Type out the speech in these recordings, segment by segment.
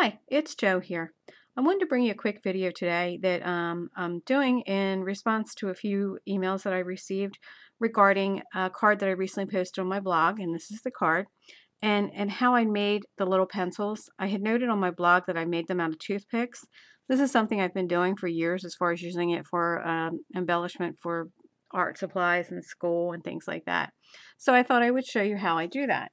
Hi, it's Joe here. I wanted to bring you a quick video today that I'm doing in response to a few emails that I received regarding a card that I recently posted on my blog, and this is the card, and how I made the little pencils. I had noted on my blog that I made them out of toothpicks. This is something I've been doing for years as far as using it for embellishment for art supplies in school and things like that. So I thought I would show you how I do that.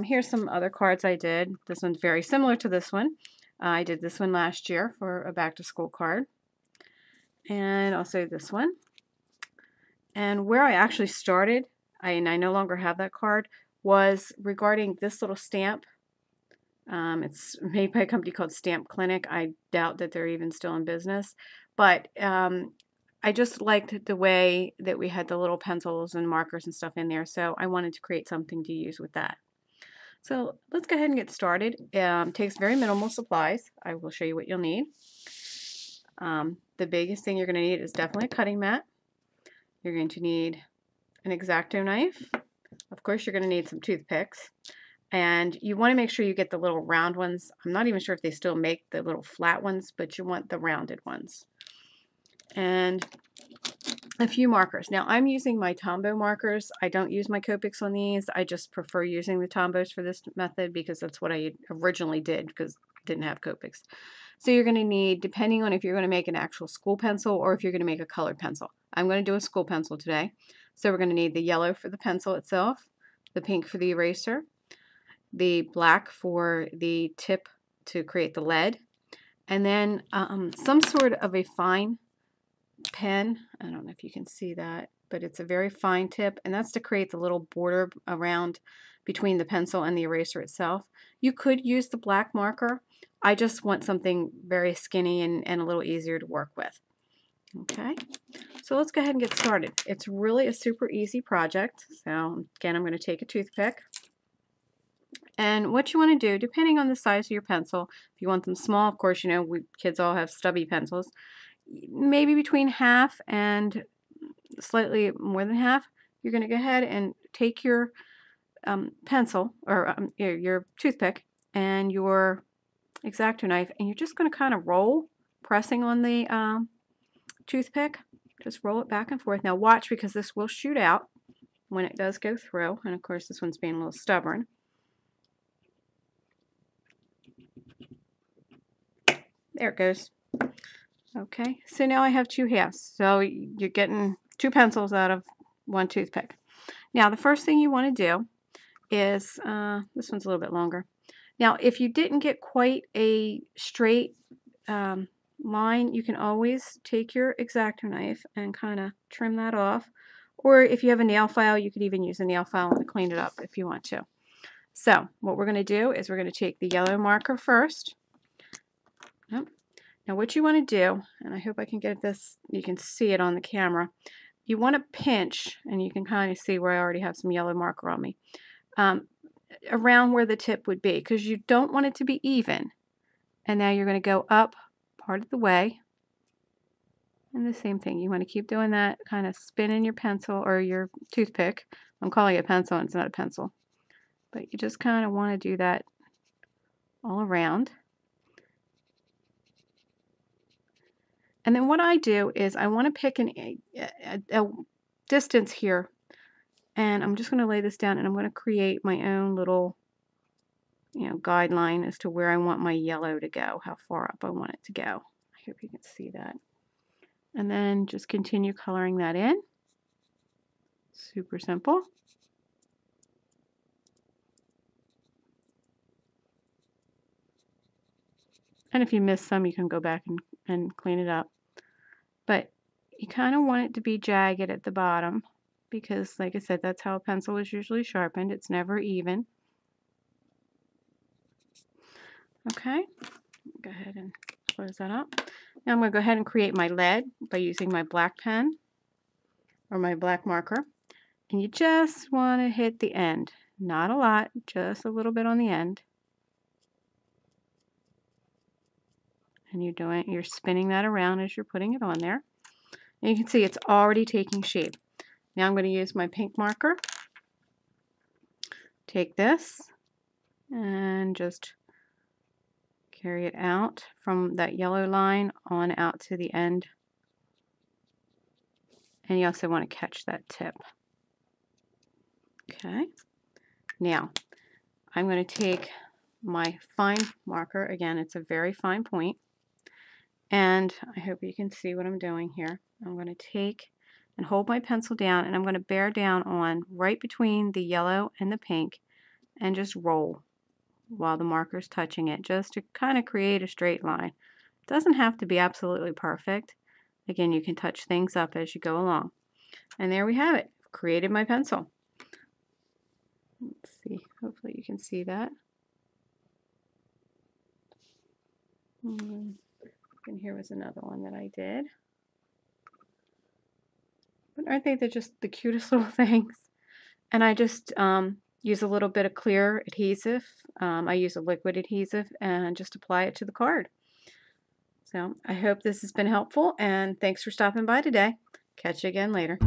Here's some other cards I did. This one's very similar to this one. I did this one last year for a back-to-school card. And also this one. And where I actually started, and I no longer have that card, was regarding this little stamp. It's made by a company called Stamp Clinic. I doubt that they're even still in business. But I just liked the way that we had the little pencils and markers and stuff in there. So I wanted to create something to use with that. So let's go ahead and get started. Takes very minimal supplies. I will show you what you'll need. The biggest thing you're going to need is definitely a cutting mat. You're going to need an X-Acto knife. Of course, you're going to need some toothpicks. And you want to make sure you get the little round ones. I'm not even sure if they still make the little flat ones, but you want the rounded ones. And a few markers. Now I'm using my Tombow markers. I don't use my Copics on these. I just prefer using the Tombows for this method because that's what I originally did because I didn't have Copics. So you're going to need, depending on if you're going to make an actual school pencil or if you're going to make a colored pencil. I'm going to do a school pencil today. So we're going to need the yellow for the pencil itself, the pink for the eraser, the black for the tip to create the lead, and then some sort of a fine pen. I don't know if you can see that, but it's a very fine tip, and that's to create the little border around between the pencil and the eraser itself. You could use the black marker. I just want something very skinny and a little easier to work with. Okay, so let's go ahead and get started. It's really a super easy project. So again, I'm going to take a toothpick. And what you want to do, depending on the size of your pencil, if you want them small, of course, you know, kids all have stubby pencils, maybe between half and slightly more than half, you're going to go ahead and take your pencil or your toothpick and your X-Acto knife, and you're just going to kind of roll, pressing on the toothpick. Just roll it back and forth. Now watch, because this will shoot out when it does go through, and of course this one's being a little stubborn. There it goes. Okay, so now I have two halves. So you're getting two pencils out of one toothpick. Now the first thing you want to do is, this one's a little bit longer. Now if you didn't get quite a straight line, you can always take your X-Acto knife and kind of trim that off. Or if you have a nail file, you could even use a nail file and clean it up if you want to. So what we're going to do is we're going to take the yellow marker first. Now what you want to do, and I hope I can get this, you can see it on the camera, you want to pinch, and you can kind of see where I already have some yellow marker on me, around where the tip would be, because you don't want it to be even. And now you're going to go up part of the way, and the same thing, you want to keep doing that, kind of spinning your pencil or your toothpick. I'm calling it a pencil, and it's not a pencil, but you just kind of want to do that all around. And then what I do is I want to pick a distance here, and I'm just going to lay this down, and I'm going to create my own little, guideline as to where I want my yellow to go, how far up I want it to go. I hope you can see that. And then just continue coloring that in. Super simple. And if you miss some, you can go back and clean it up. But you kind of want it to be jagged at the bottom because, like I said, that's how a pencil is usually sharpened. It's never even. Okay, go ahead and close that up. Now I'm going to go ahead and create my lead by using my black pen or my black marker. And you just want to hit the end. Not a lot, just a little bit on the end. And you're spinning that around as you're putting it on there. And you can see it's already taking shape. Now I'm going to use my pink marker. Take this and just Carry it out from that yellow line on out to the end. And you also want to catch that tip. Okay. Now, I'm going to take my fine marker. Again, it's a very fine point. And I hope you can see what I'm doing here. I'm going to take and hold my pencil down, and I'm going to bear down on right between the yellow and the pink and just roll while the marker's touching it, just to kind of create a straight line. It doesn't have to be absolutely perfect. Again, you can touch things up as you go along. And there we have it. Created my pencil. Let's see. Hopefully you can see that. And here was another one that I did. But aren't they just the cutest little things? And I just use a little bit of clear adhesive. I use a liquid adhesive and just apply it to the card. So I hope this has been helpful, and thanks for stopping by today. Catch you again later.